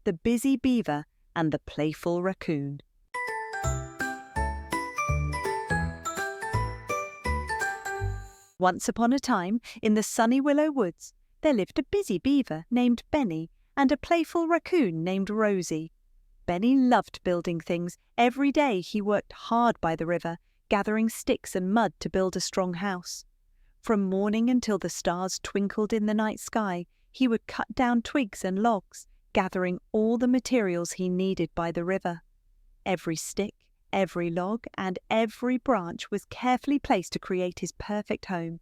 the busy beaver, and the playful raccoon. Once upon a time, in the sunny willow woods, there lived a busy beaver named Benny and a playful raccoon named Rosie. Benny loved building things. Every day he worked hard by the river, gathering sticks and mud to build a strong house. From morning until the stars twinkled in the night sky, he would cut down twigs and logs, gathering all the materials he needed by the river. Every stick, every log, and every branch was carefully placed to create his perfect home.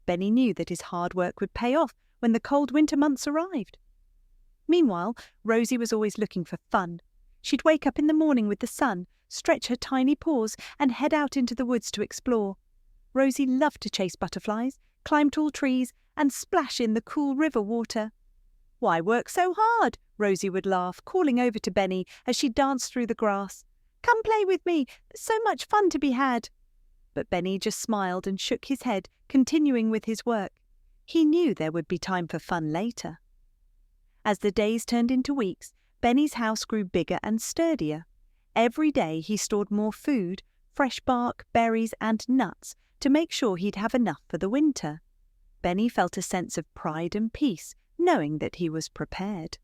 Benny knew that his hard work would pay off when the cold winter months arrived. Meanwhile, Rosie was always looking for fun. She'd wake up in the morning with the sun, stretch her tiny paws, and head out into the woods to explore. Rosie loved to chase butterflies, climb tall trees, and splash in the cool river water. "Why work so hard?" Rosie would laugh, calling over to Benny as she danced through the grass. "Come play with me, there's so much fun to be had." But Benny just smiled and shook his head, continuing with his work. He knew there would be time for fun later. As the days turned into weeks, Benny's house grew bigger and sturdier. Every day he stored more food, fresh bark, berries, and nuts to make sure he'd have enough for the winter. Benny felt a sense of pride and peace, knowing that he was prepared.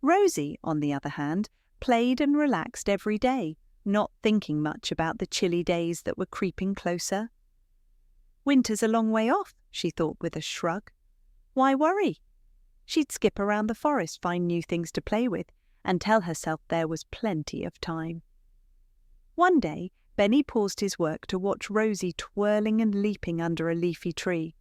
Rosie, on the other hand, played and relaxed every day, not thinking much about the chilly days that were creeping closer. "Winter's a long way off," she thought with a shrug. "Why worry?" She'd skip around the forest, find new things to play with, and tell herself there was plenty of time. One day, Benny paused his work to watch Rosie twirling and leaping under a leafy tree.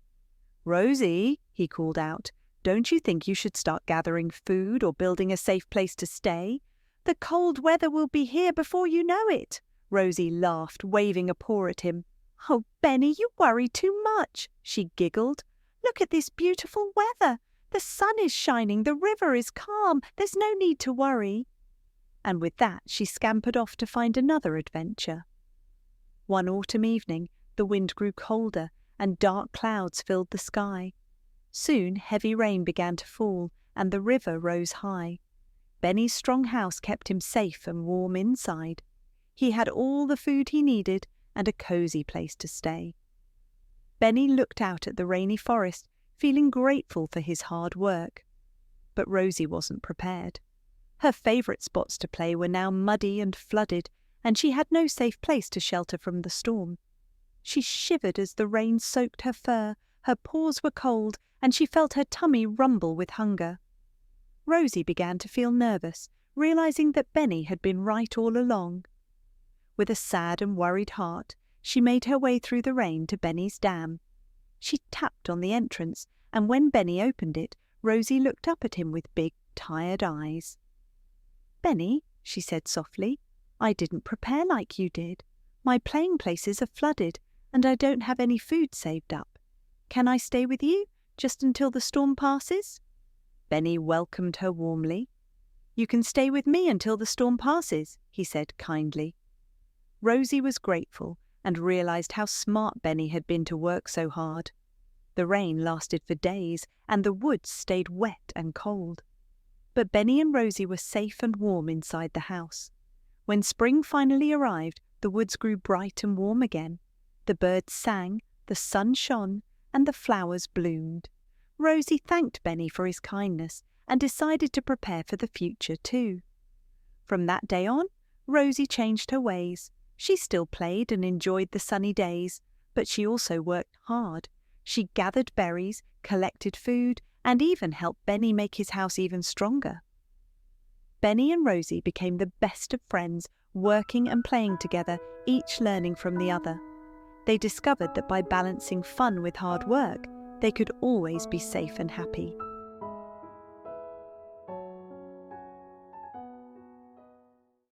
"Rosie," he called out, "don't you think you should start gathering food or building a safe place to stay? The cold weather will be here before you know it." Rosie laughed, waving a paw at him. "Oh, Benny, you worry too much," she giggled. "Look at this beautiful weather. The sun is shining, the river is calm, there's no need to worry." And with that, she scampered off to find another adventure. One autumn evening, the wind grew colder and dark clouds filled the sky. Soon, heavy rain began to fall and the river rose high. Benny's strong house kept him safe and warm inside. He had all the food he needed and a cozy place to stay. Benny looked out at the rainy forest, feeling grateful for his hard work. But Rosie wasn't prepared. Her favourite spots to play were now muddy and flooded, and she had no safe place to shelter from the storm. She shivered as the rain soaked her fur, her paws were cold, and she felt her tummy rumble with hunger. Rosie began to feel nervous, realising that Benny had been right all along. With a sad and worried heart, she made her way through the rain to Benny's dam. She tapped on the entrance, and when Benny opened it, Rosie looked up at him with big, tired eyes. "Benny," she said softly, "I didn't prepare like you did. My playing places are flooded, and I don't have any food saved up. Can I stay with you, just until the storm passes?" Benny welcomed her warmly. "You can stay with me until the storm passes," he said kindly. Rosie was grateful and realised how smart Benny had been to work so hard. The rain lasted for days, and the woods stayed wet and cold. But Benny and Rosie were safe and warm inside the house. When spring finally arrived, the woods grew bright and warm again. The birds sang, the sun shone, and the flowers bloomed. Rosie thanked Benny for his kindness and decided to prepare for the future too. From that day on, Rosie changed her ways. She still played and enjoyed the sunny days, but she also worked hard. She gathered berries, collected food, and even helped Benny make his house even stronger. Benny and Rosie became the best of friends, working and playing together, each learning from the other. They discovered that by balancing fun with hard work, they could always be safe and happy.